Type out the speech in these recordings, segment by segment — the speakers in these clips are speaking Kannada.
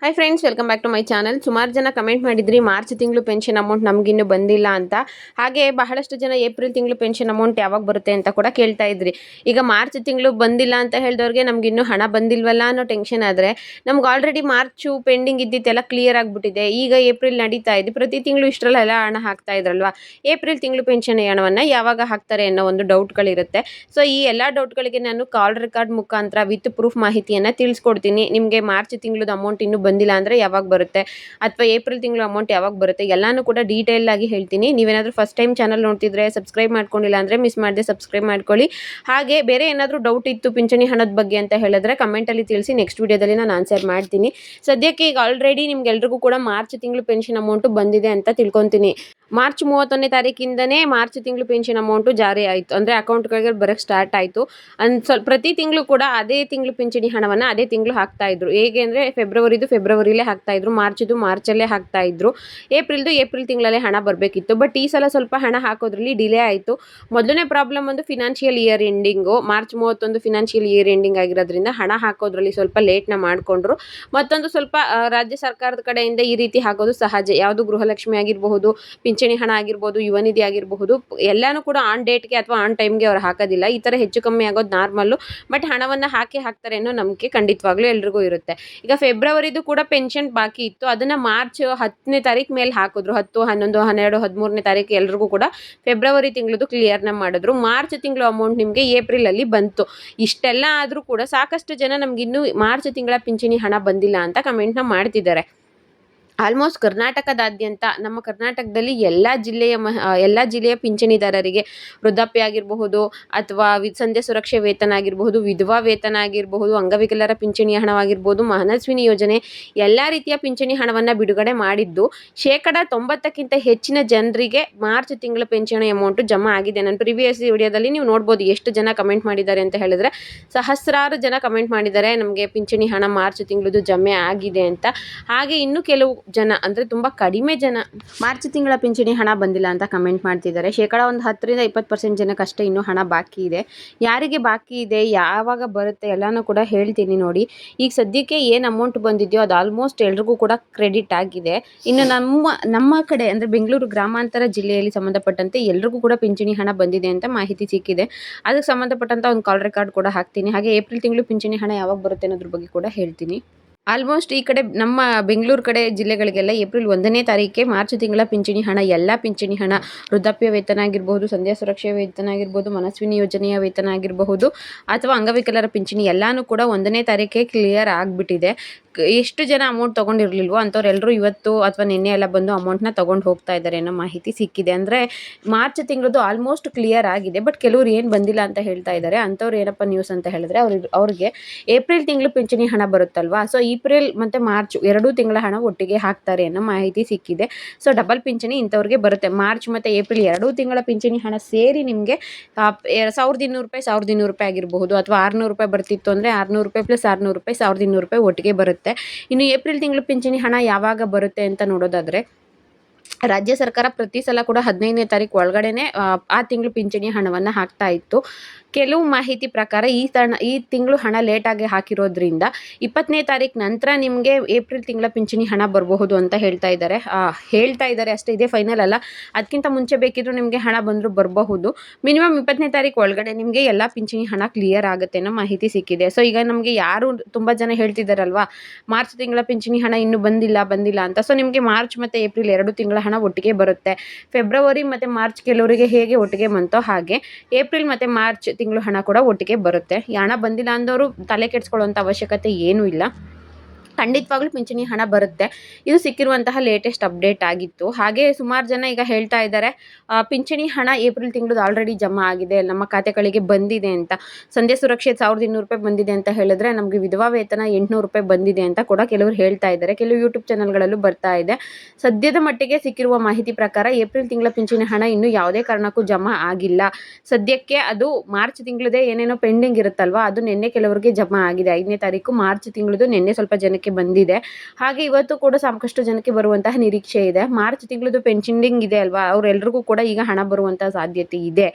Hi friends, welcome back to my channel. ಸುಮಾರು ಜನ ಕಮೆಂಟ್ ಮಾಡಿದ್ರಿ ಮಾರ್ಚ್ ತಿಂಗಳು ಪೆನ್ಷನ್ ಅಮೌಂಟ್ ನಮಗಿನ್ನೂ ಬಂದಿಲ್ಲ ಅಂತ. ಹಾಗೆ ಬಹಳಷ್ಟು ಜನ ಏಪ್ರಿಲ್ ತಿಂಗಳು ಪೆನ್ಷನ್ ಅಮೌಂಟ್ ಯಾವಾಗ ಬರುತ್ತೆ ಅಂತ ಕೂಡ ಕೇಳ್ತಾ ಇದ್ರಿ. ಈಗ ಮಾರ್ಚ್ ತಿಂಗಳು ಬಂದಿಲ್ಲ ಅಂತ ಹೇಳಿದವ್ರಿಗೆ ನಮಗಿನ್ನೂ ಹಣ ಬಂದಿಲ್ವಲ್ಲ ಅನ್ನೋ ಟೆನ್ಷನ್ ಆದರೆ, ನಮ್ಗೆ ಆಲ್ರೆಡಿ ಮಾರ್ಚು ಪೆಂಡಿಂಗ್ ಇದ್ದಿದ್ದೆಲ್ಲ ಕ್ಲಿಯರ್ ಆಗಿಬಿಟ್ಟಿದೆ. ಈಗ ಏಪ್ರಿಲ್ ನಡೀತಾ ಇದೆ, ಪ್ರತಿ ತಿಂಗಳು ಇಷ್ಟರಲ್ಲೆಲ್ಲ ಹಣ ಹಾಕ್ತಾ ಇದ್ರಲ್ವಾ. ಏಪ್ರಿಲ್ ತಿಂಗಳು ಪೆನ್ಷನ್ ಹಣವನ್ನು ಯಾವಾಗ ಹಾಕ್ತಾರೆ ಅನ್ನೋ ಒಂದು ಡೌಟ್ಗಳಿರುತ್ತೆ. ಸೊ ಈ ಎಲ್ಲ ಡೌಟ್ಗಳಿಗೆ ನಾನು ಕಾಲ್ ರೆಕಾರ್ಡ್ ಮುಖಾಂತರ ವಿತ್ ಪ್ರೂಫ್ ಮಾಹಿತಿಯನ್ನು ತಿಳಿಸ್ಕೊಡ್ತೀನಿ. ನಿಮಗೆ ಮಾರ್ಚ್ ತಿಂಗಳದ ಅಮೌಂಟ್ ಇನ್ನೂ ಬಂದಿಲ್ಲ ಅಂದರೆ ಯಾವಾಗ ಬರುತ್ತೆ, ಅಥವಾ ಏಪ್ರಿಲ್ ತಿಂಗಳು ಅಮೌಂಟ್ ಯಾವಾಗ ಬರುತ್ತೆ, ಎಲ್ಲಾನು ಕೂಡ ಡೀಟೇಲ್ ಆಗಿ ಹೇಳ್ತೀನಿ. ನೀವೇನಾದರೂ ಫಸ್ಟ್ ಟೈಮ್ ಚಾನಲ್ ನೋಡ್ತಿದ್ರೆ ಸಬ್ಸ್ಕ್ರೈಬ್ ಮಾಡ್ಕೊಂಡಿಲ್ಲ ಅಂದರೆ ಮಿಸ್ ಮಾಡದೆ ಸಬ್ಸ್ಕ್ರೈಬ್ ಮಾಡ್ಕೊಳ್ಳಿ. ಹಾಗೆ ಬೇರೆ ಏನಾದರೂ ಡೌಟ್ ಇತ್ತು ಪಿಂಚಣಿ ಹಣದ ಬಗ್ಗೆ ಅಂತ ಹೇಳಿದ್ರೆ ಕಮೆಂಟಲ್ಲಿ ತಿಳಿಸಿ, ನೆಕ್ಸ್ಟ್ ವಿಡಿಯೋದಲ್ಲಿ ನಾನು ಆನ್ಸರ್ ಮಾಡ್ತೀನಿ. ಸದ್ಯಕ್ಕೆ ಈಗ ಆಲ್ರೆಡಿ ನಿಮ್ಗೆಲ್ರಿಗೂ ಕೂಡ ಮಾರ್ಚ್ ತಿಂಗಳು ಪೆನ್ಷನ್ ಅಮೌಂಟು ಬಂದಿದೆ ಅಂತ ತಿಳ್ಕೊತೀನಿ. ಮಾರ್ಚ್ 31ನೇ ತಾರೀಕಿಂದನೇ ಮಾರ್ಚ್ ತಿಂಗಳು ಪೆನ್ಷನ್ ಅಮೌಂಟು ಜಾರಿ ಆಯಿತು, ಅಂದರೆ ಅಕೌಂಟ್ಗಳಿಗೆ ಬರೋಕ್ಕೆ ಸ್ಟಾರ್ಟ್ ಆಯಿತು. ಪ್ರತಿ ತಿಂಗಳು ಕೂಡ ಅದೇ ತಿಂಗಳು ಪಿಂಚಣಿ ಹಣವನ್ನು ಅದೇ ತಿಂಗಳು ಹಾಕ್ತಾ ಇದ್ರು. ಹೇಗೆ ಅಂದರೆ ಫೆಬ್ರವರಿಲೇ ಹಾಕ್ತಾ ಇದ್ರು, ಮಾರ್ಚಲ್ಲೇ ಹಾಕ್ತಾ ಇದ್ರು, ಏಪ್ರಿಲ್ ತಿಂಗಳಲ್ಲೇ ಹಣ ಬರಬೇಕಿತ್ತು. ಬಟ್ ಈ ಸಲ ಸ್ವಲ್ಪ ಹಣ ಹಾಕೋದ್ರಲ್ಲಿ ಡಿಲೇ ಆಯಿತು. ಮೊದಲನೇ ಪ್ರಾಬ್ಲಮ್ ಒಂದು financial year ending, March 31 financial year ending ಆಗಿರೋದ್ರಿಂದ ಹಣ ಹಾಕೋದ್ರಲ್ಲಿ ಸ್ವಲ್ಪ ಲೇಟ್ನ ಮಾಡಿಕೊಂಡ್ರು. ಮತ್ತೊಂದು ಸ್ವಲ್ಪ ರಾಜ್ಯ ಸರ್ಕಾರದ ಕಡೆಯಿಂದ ಈ ರೀತಿ ಹಾಕೋದು ಸಹಜ. ಯಾವುದು ಗೃಹಲಕ್ಷ್ಮಿ ಆಗಿರಬಹುದು, ಪಿಂಚಣಿ ಹಣ ಆಗಿರ್ಬೋದು, ಯುವ ನಿಧಿ ಆಗಿರಬಹುದು, ಎಲ್ಲಾನು ಕೂಡ ಆನ್ ಡೇಟ್ಗೆ ಅಥವಾ ಆನ್ ಟೈಮ್ಗೆ ಅವ್ರು ಹಾಕೋದಿಲ್ಲ. ಈ ಥರ ಹೆಚ್ಚು ಕಮ್ಮಿ ಆಗೋದು ನಾರ್ಮಲ್ಲು. ಬಟ್ ಹಣವನ್ನು ಹಾಕ್ತಾರೆ ಅನ್ನೋ ನಂಬಿಕೆ ಖಂಡಿತವಾಗ್ಲೂ ಎಲ್ರಿಗೂ ಇರುತ್ತೆ. ಈಗ ಫೆಬ್ರವರಿದು ಕೂಡ ಪೆನ್ಷನ್ ಬಾಕಿ ಇತ್ತು, ಅದನ್ನು ಮಾರ್ಚ್ 10ನೇ ತಾರೀಕು ಮೇಲೆ ಹಾಕಿದ್ರು. 10, 11, 12, 13ನೇ ತಾರೀಕು ಎಲ್ರಿಗೂ ಕೂಡ ಫೆಬ್ರವರಿ ತಿಂಗಳದು ಕ್ಲಿಯರ್ನ ಮಾಡಿದ್ರು. ಮಾರ್ಚ್ ತಿಂಗಳು ಅಮೌಂಟ್ ನಿಮಗೆ ಏಪ್ರಿಲಲ್ಲಿ ಬಂತು. ಇಷ್ಟೆಲ್ಲ ಆದರೂ ಕೂಡ ಸಾಕಷ್ಟು ಜನ ನಮಗಿನ್ನೂ ಮಾರ್ಚ್ ತಿಂಗಳ ಪಿಂಚಣಿ ಹಣ ಬಂದಿಲ್ಲ ಅಂತ ಕಮೆಂಟ್ನ ಮಾಡ್ತಿದ್ದಾರೆ. ಆಲ್ಮೋಸ್ಟ್ ಕರ್ನಾಟಕದಾದ್ಯಂತ, ನಮ್ಮ ಕರ್ನಾಟಕದಲ್ಲಿ ಎಲ್ಲ ಜಿಲ್ಲೆಯ ಪಿಂಚಣಿದಾರರಿಗೆ ವೃದ್ಧಾಪ್ಯ ಆಗಿರಬಹುದು, ಅಥವಾ ಸಂಧ್ಯಾ ಸುರಕ್ಷೆ ವೇತನ ಆಗಿರಬಹುದು, ವಿಧವಾ ವೇತನ ಆಗಿರಬಹುದು, ಅಂಗವಿಕಲರ ಪಿಂಚಣಿ ಹಣವಾಗಿರ್ಬೋದು, ಮನಸ್ವಿನಿ ಯೋಜನೆ, ಎಲ್ಲ ರೀತಿಯ ಪಿಂಚಣಿ ಹಣವನ್ನು ಬಿಡುಗಡೆ ಮಾಡಿದ್ದು 90%ಕ್ಕಿಂತ ಹೆಚ್ಚಿನ ಜನರಿಗೆ ಮಾರ್ಚ್ ತಿಂಗಳ ಪಿಂಚಣಿ ಅಮೌಂಟು ಜಮಾ ಆಗಿದೆ. ನಾನು ಪ್ರಿವಿಯಸ್ ವಿಡಿಯೋದಲ್ಲಿ ನೀವು ನೋಡ್ಬೋದು ಎಷ್ಟು ಜನ ಕಮೆಂಟ್ ಮಾಡಿದ್ದಾರೆ ಅಂತ ಹೇಳಿದ್ರೆ, ಸಹಸ್ರಾರು ಜನ ಕಮೆಂಟ್ ಮಾಡಿದ್ದಾರೆ ನಮಗೆ ಪಿಂಚಣಿ ಹಣ ಮಾರ್ಚ್ ತಿಂಗಳದು ಜಮೆ ಆಗಿದೆ ಅಂತ. ಹಾಗೆ ಇನ್ನು ಕೆಲವು ಜನ, ಅಂದರೆ ತುಂಬ ಕಡಿಮೆ ಜನ ಮಾರ್ಚ್ ತಿಂಗಳ ಪಿಂಚಣಿ ಹಣ ಬಂದಿಲ್ಲ ಅಂತ ಕಮೆಂಟ್ ಮಾಡ್ತಿದ್ದಾರೆ. ಒಂದು 10ರಿಂದ 20% ಜನಕ್ಕಷ್ಟೇ ಇನ್ನೂ ಹಣ ಬಾಕಿ ಇದೆ. ಯಾರಿಗೆ ಬಾಕಿ ಇದೆ, ಯಾವಾಗ ಬರುತ್ತೆ ಎಲ್ಲನೂ ಕೂಡ ಹೇಳ್ತೀನಿ ನೋಡಿ. ಈಗ ಸದ್ಯಕ್ಕೆ ಏನು ಅಮೌಂಟ್ ಬಂದಿದೆಯೋ ಅದು ಆಲ್ಮೋಸ್ಟ್ ಎಲ್ರಿಗೂ ಕೂಡ ಕ್ರೆಡಿಟ್ ಆಗಿದೆ. ಇನ್ನು ನಮ್ಮ ಕಡೆ ಅಂದರೆ ಬೆಂಗಳೂರು ಗ್ರಾಮಾಂತರ ಜಿಲ್ಲೆಯಲ್ಲಿ ಸಂಬಂಧಪಟ್ಟಂತೆ ಎಲ್ರಿಗೂ ಕೂಡ ಪಿಂಚಣಿ ಹಣ ಬಂದಿದೆ ಅಂತ ಮಾಹಿತಿ ಸಿಕ್ಕಿದೆ. ಅದಕ್ಕೆ ಸಂಬಂಧಪಟ್ಟಂಥ ಒಂದು ಕಾಲ್ ರೆಕಾರ್ಡ್ ಕೂಡ ಹಾಕ್ತೀನಿ. ಹಾಗೆ ಏಪ್ರಿಲ್ ತಿಂಗಳು ಪಿಂಚಣಿ ಹಣ ಯಾವಾಗ ಬರುತ್ತೆ ಅನ್ನೋದ್ರ ಬಗ್ಗೆ ಕೂಡ ಹೇಳ್ತೀನಿ. ಆಲ್ಮೋಸ್ಟ್ ಈ ಕಡೆ ನಮ್ಮ ಬೆಂಗಳೂರು ಕಡೆ ಜಿಲ್ಲೆಗಳಿಗೆಲ್ಲ ಏಪ್ರಿಲ್ 1ನೇ ತಾರೀಕಿಗೆ ಮಾರ್ಚ್ ತಿಂಗಳ ಪಿಂಚಣಿ ಹಣ, ಎಲ್ಲ ಪಿಂಚಣಿ ಹಣ, ವೃದ್ಧಾಪ್ಯ ವೇತನ ಆಗಿರಬಹುದು, ಸಂಧ್ಯಾ ಸುರಕ್ಷೆ ವೇತನ ಆಗಿರ್ಬೋದು, ಮನಸ್ವಿನಿ ಯೋಜನೆಯ ವೇತನ ಆಗಿರಬಹುದು, ಅಥವಾ ಅಂಗವಿಕಲರ ಪಿಂಚಣಿ ಎಲ್ಲನೂ ಕೂಡ 1ನೇ ತಾರೀಕಿಗೆ ಕ್ಲಿಯರ್ ಆಗಿಬಿಟ್ಟಿದೆ. ಎಷ್ಟು ಜನ ಅಮೌಂಟ್ ತೊಗೊಂಡಿರಲಿಲ್ವೋ ಅಂಥವ್ರೆಲ್ಲರೂ ಇವತ್ತು ಅಥವಾ ನಿನ್ನೆ ಎಲ್ಲ ಬಂದು ಅಮೌಂಟ್ನ ತೊಗೊಂಡು ಹೋಗ್ತಾ ಇದ್ದಾರೆ ಅನ್ನೋ ಮಾಹಿತಿ ಸಿಕ್ಕಿದೆ. ಅಂದರೆ ಮಾರ್ಚ್ ತಿಂಗಳದ್ದು ಆಲ್ಮೋಸ್ಟ್ ಕ್ಲಿಯರ್ ಆಗಿದೆ. ಬಟ್ ಕೆಲವ್ರು ಏನು ಬಂದಿಲ್ಲ ಅಂತ ಹೇಳ್ತಾ ಇದ್ದಾರೆ. ಅಂಥವ್ರು ಏನಪ್ಪ ನ್ಯೂಸ್ ಅಂತ ಹೇಳಿದ್ರೆ, ಅವ್ರಿಗೆ ಏಪ್ರಿಲ್ ತಿಂಗಳು ಪಿಂಚಣಿ ಹಣ ಬರುತ್ತಲ್ವಾ, ಸೊ ಏಪ್ರಿಲ್ ಮತ್ತು ಮಾರ್ಚ್ 2 ತಿಂಗಳ ಹಣ ಒಟ್ಟಿಗೆ ಹಾಕ್ತಾರೆ ಅನ್ನೋ ಮಾಹಿತಿ ಸಿಕ್ಕಿದೆ. ಸೊ ಡಬಲ್ ಪಿಂಚಣಿ ಇಂಥವ್ರಿಗೆ ಬರುತ್ತೆ. ಮಾರ್ಚ್ ಮತ್ತು ಏಪ್ರಿಲ್ 2 ತಿಂಗಳ ಪಿಂಚಣಿ ಹಣ ಸೇರಿ ನಿಮಗೆ ₹1,200 ಆಗಿರಬಹುದು, ಅಥವಾ ₹600 ಬರ್ತಿತ್ತು ಅಂದರೆ ₹600 ಪ್ಲಸ್ ₹600 ₹1,200 ಒಟ್ಟಿಗೆ ಬರುತ್ತೆ. ಇನ್ನು ಏಪ್ರಿಲ್ ತಿಂಗಳು ಪಿಂಚಣಿ ಹಣ ಯಾವಾಗ ಬರುತ್ತೆ ಅಂತ ನೋಡೋದಾದರೆ, ರಾಜ್ಯ ಸರ್ಕಾರ ಪ್ರತಿ ಸಲ ಕೂಡ 15ನೇ ತಾರೀಕು ಒಳಗಡೆನೆ ಆ ತಿಂಗಳು ಪಿಂಚಣಿ ಹಣವನ್ನು ಹಾಕ್ತಾ ಇತ್ತು. ಕೆಲವು ಮಾಹಿತಿ ಪ್ರಕಾರ ಈ ತಿಂಗಳು ಹಣ ಲೇಟಾಗಿ ಹಾಕಿರೋದ್ರಿಂದ 20ನೇ ತಾರೀಕು ನಂತರ ನಿಮಗೆ ಏಪ್ರಿಲ್ ತಿಂಗಳ ಪಿಂಚಣಿ ಹಣ ಬರಬಹುದು ಅಂತ ಹೇಳ್ತಾ ಇದ್ದಾರೆ ಅಷ್ಟೇ. ಇದೇ ಫೈನಲ್ ಅಲ್ಲ, ಅದಕ್ಕಿಂತ ಮುಂಚೆ ಬೇಕಿದ್ರೂ ನಿಮಗೆ ಹಣ ಬಂದರೂ ಬರಬಹುದು. ಮಿನಿಮಮ್ 20ನೇ ತಾರೀಕು ಒಳಗಡೆ ನಿಮಗೆ ಎಲ್ಲ ಪಿಂಚಣಿ ಹಣ ಕ್ಲಿಯರ್ ಆಗುತ್ತೆ ಅನ್ನೋ ಮಾಹಿತಿ ಸಿಕ್ಕಿದೆ. ಸೊ ಈಗ ನಮಗೆ ಯಾರು ತುಂಬ ಜನ ಹೇಳ್ತಿದ್ದಾರಲ್ವಾ, ಮಾರ್ಚ್ ತಿಂಗಳ ಪಿಂಚಣಿ ಹಣ ಇನ್ನೂ ಬಂದಿಲ್ಲ ಅಂತ. ಸೊ ನಿಮಗೆ ಮಾರ್ಚ್ ಮತ್ತು ಏಪ್ರಿಲ್ 2 ತಿಂಗಳ ಹಣ ಒಟ್ಟಿಗೆ ಬರುತ್ತೆ. ಫೆಬ್ರವರಿ ಮತ್ತು ಮಾರ್ಚ್ ಕೆಲವರಿಗೆ ಹೇಗೆ ಒಟ್ಟಿಗೆ ಬಂತೋ ಹಾಗೆ ಏಪ್ರಿಲ್ ಮತ್ತು ಮಾರ್ಚ್ ತಿಂಗಳು ಹಣ ಕೂಡ ಒಟ್ಟಿಗೆ ಬರುತ್ತೆ. ಈ ಹಣ ಬಂದಿಲ್ಲ ಅಂದವರು ತಲೆ ಕೆಡಿಸ್ಕೊಳ್ಳುವಂಥ ಅವಶ್ಯಕತೆ ಏನೂ ಇಲ್ಲ. ಖಂಡಿತವಾಗ್ಲೂ ಪಿಂಚಣಿ ಹಣ ಬರುತ್ತೆ. ಇದು ಸಿಕ್ಕಿರುವಂತಹ ಲೇಟೆಸ್ಟ್ ಅಪ್ಡೇಟ್ ಆಗಿತ್ತು. ಹಾಗೆ ಸುಮಾರು ಜನ ಈಗ ಹೇಳ್ತಾ ಇದ್ದಾರೆ ಪಿಂಚಣಿ ಹಣ ಏಪ್ರಿಲ್ ತಿಂಗಳದ್ದು ಆಲ್ರೆಡಿ ಜಮಾ ಆಗಿದೆ, ನಮ್ಮ ಖಾತೆಗಳಿಗೆ ಬಂದಿದೆ ಅಂತ. ಸಂಧ್ಯಾ ಸುರಕ್ಷೆ ₹1,200 ಬಂದಿದೆ ಅಂತ ಹೇಳಿದ್ರೆ, ನಮಗೆ ವಿಧವಾ ವೇತನ ₹800 ಬಂದಿದೆ ಅಂತ ಕೂಡ ಕೆಲವರು ಹೇಳ್ತಾ ಇದ್ದಾರೆ. ಕೆಲವು ಯೂಟ್ಯೂಬ್ ಚಾನಲ್ಗಳಲ್ಲೂ ಬರ್ತಾ ಇದೆ. ಸದ್ಯದ ಮಟ್ಟಿಗೆ ಸಿಕ್ಕಿರುವ ಮಾಹಿತಿ ಪ್ರಕಾರ ಏಪ್ರಿಲ್ ತಿಂಗಳ ಪಿಂಚಣಿ ಹಣ ಇನ್ನೂ ಯಾವುದೇ ಕಾರಣಕ್ಕೂ ಜಮಾ ಆಗಿಲ್ಲ. ಸದ್ಯಕ್ಕೆ ಅದು ಮಾರ್ಚ್ ತಿಂಗಳದೇ ಏನೇನೋ ಪೆಂಡಿಂಗ್ ಇರುತ್ತಲ್ವ, ಅದು ನಿನ್ನೆ ಕೆಲವರಿಗೆ ಜಮಾ ಆಗಿದೆ. 5ನೇ ತಾರೀಕು ಮಾರ್ಚ್ ತಿಂಗಳದು ನಿನ್ನೆ ಸ್ವಲ್ಪ ಜನಕ್ಕೆ ಬಂದಿದೆ. ಹಾಗೆ ಇವತ್ತು ಕೂಡ ಸಾಕಷ್ಟು ಜನಕ್ಕೆ ಬರುವಂತಹ ನಿರೀಕ್ಷೆ ಇದೆ. ಮಾರ್ಚ್ ತಿಂಗಳದ್ದು ಪೆನ್ಷನಿಂಗ್ ಇದೆ ಅಲ್ವಾ, ಅವರೆಲ್ಲರಿಗೂ ಕೂಡ ಈಗ ಹಣ ಬರುವಂತಹ ಸಾಧ್ಯತೆ ಇದೆ.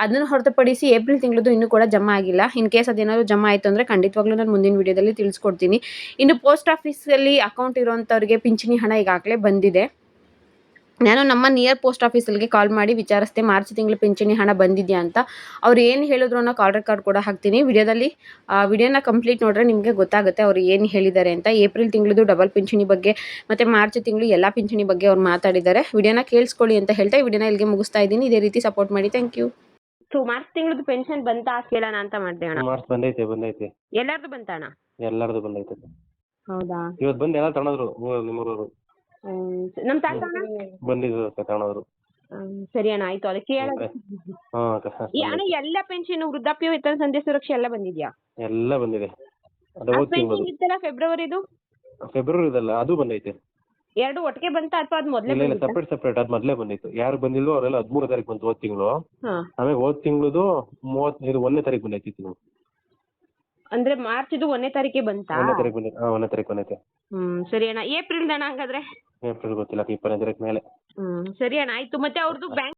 ಅದನ್ನು ಹೊರತುಪಡಿಸಿ ಏಪ್ರಿಲ್ ತಿಂಗಳದ್ದು ಇನ್ನೂ ಕೂಡ ಜಮಾ ಆಗಿಲ್ಲ. ಇನ್ ಕೇಸ್ ಅದೇನಾದ್ರು ಜಮಾ ಆಯಿತು ಅಂದರೆ ಖಂಡಿತವಾಗ್ಲೂ ನಾನು ಮುಂದಿನ ವಿಡಿಯೋದಲ್ಲಿ ತಿಳಿಸ್ಕೊಡ್ತೀನಿ. ಇನ್ನು ಪೋಸ್ಟ್ ಆಫೀಸಲ್ಲಿ ಅಕೌಂಟ್ ಇರುವಂಥವ್ರಿಗೆ ಪಿಂಚಣಿ ಹಣ ಈಗಾಗಲೇ ಬಂದಿದೆ. ನಾನು ನಮ್ಮ ನಿಯರ್ ಪೋಸ್ಟ್ ಆಫೀಸಲ್ಲಿಗೆ ಕಾಲ್ ಮಾಡಿ ವಿಚಾರಿಸಿದೆ ಮಾರ್ಚ್ ತಿಂಗಳು ಪಿಂಚಣಿ ಹಣ ಬಂದಿದೆಯಾ ಅಂತ. ಅವ್ರು ಏನು ಹೇಳಿದ್ರು ಅನ್ನೋ ಕಾಲ್ ರೆಕಾರ್ಡ್ ಕೂಡ ಹಾಕ್ತೀನಿ ವಿಡಿಯೋನ ಕಂಪ್ಲೀಟ್ ನೋಡಿದ್ರೆ ನಿಮಗೆ ಗೊತ್ತಾಗುತ್ತೆ ಅವ್ರು ಏನು ಹೇಳಿದ್ದಾರೆ ಅಂತ. ಏಪ್ರಿಲ್ ತಿಂಗಳದ್ದು ಡಬಲ್ ಪಿಂಚಣಿ ಬಗ್ಗೆ ಮತ್ತು ಮಾರ್ಚ್ ತಿಂಗಳು ಎಲ್ಲ ಪಿಂಚಣಿ ಬಗ್ಗೆ ಅವ್ರು ಮಾತಾಡಿದ್ದಾರೆ. ವಿಡಿಯೋನ ಕೇಳಿಸ್ಕೊಳ್ಳಿ ಅಂತ ಹೇಳ್ತಾ ಈ ವಿಡಿಯೋನ ಇಲ್ಲಿಗೆ ಮುಗಿಸ್ತಾ ಇದ್ದೀನಿ. ಇದೇ ರೀತಿ ಸಪೋರ್ಟ್ ಮಾಡಿ. Thank you. ಸೊ ಮಾರ್ಚ್ ತಿಂಗಳದ್ದು ಪೆನ್ಷನ್ ಬಂತಾ ಕೇಳೋಣ ಅಂತ ಮಾಡಿದೆ ಅಣ್ಣ. ಮಾರ್ಚ್ ಬಂದೈತೆ ಎಲ್ಲರದು ಬಂತಣ್ಣ? ಎಲ್ಲರದು ಬಂದೈತೆ. ಹೌದಾ? ಇವತ್ತು ಬಂದು ಎಲ್ಲ ತಗೊಂಡ್ರು ನಿಮ್ಮೂರವರು. ನಮ್ಮ ತಾತ ಬಂದಿದ್ರು ತಗೊಂಡ್ರು. ಸರಿ ಅಣ್ಣ, ಆಯ್ತು. ಅದಕ್ಕೆ ಅಣ್ಣ ಎಲ್ಲ ಪೆನ್ಷನ್ ವೃದ್ಧಾಪ್ಯ ವೇತನ ಸಂಧ್ಯಾ ಸುರಕ್ಷೆ ಎಲ್ಲ ಬಂದಿದ್ಯಾ? ಎಲ್ಲ ಬಂದಿದೆ. ಪೆನ್ಷನ್ ಇತ್ತಲ್ಲ ಫೆಬ್ರವರಿದು? ಫೆಬ್ರವರಿದಲ್ಲ, ಅದು ಬಂದೈತೆ. ಎರಡು ಒಟ್ಟಿಗೆ ಬಂತ ಅಥವಾ ಅದು ಮೊದಲೇ? ಇಲ್ಲ, ಸೆಪರೇಟ್ ಅದು ಮೊದಲೇ ಬಂದಿತ್ತು. ಯಾರು ಬಂದಿಲ್ವೋ ಅವರೆಲ್ಲ 13 ತಾರೀಕು ಬಂತು ಹೋದ್ ತಿಂಗಳು. ಆಮೇಲೆ ಹೋದ್ ತಿಂಗಳದು 1ನೇ ತಾರೀಕು ಬಂದೈತಿ ತಿಂಗಳು. ಅಂದ್ರೆ ಮಾರ್ಚ್ ಇದು 1ನೇ ತಾರೀಕಿಗೆ ಬಂತಾ? 1ನೇ ತಾರೀಕು ಬಂದೈತೆ. 1ನೇ ತಾರೀಕು ಬಂದೈತೆ. ಸರಿ ಅಣ್ಣ. ಏಪ್ರಿಲ್ ಅಣ್ಣ ಹಂಗಾದ್ರೆ? ಏಪ್ರಿಲ್ ಗೊತ್ತಿಲ್ಲ, 20ನೇ ತಾರೀಕು ಮೇಲೆ. ಸರಿ ಅಣ್ಣ, ಆಯ್ತು. ಮತ್ತೆ ಅವ್ರದ್ದು ಬ್ಯಾಂಕ್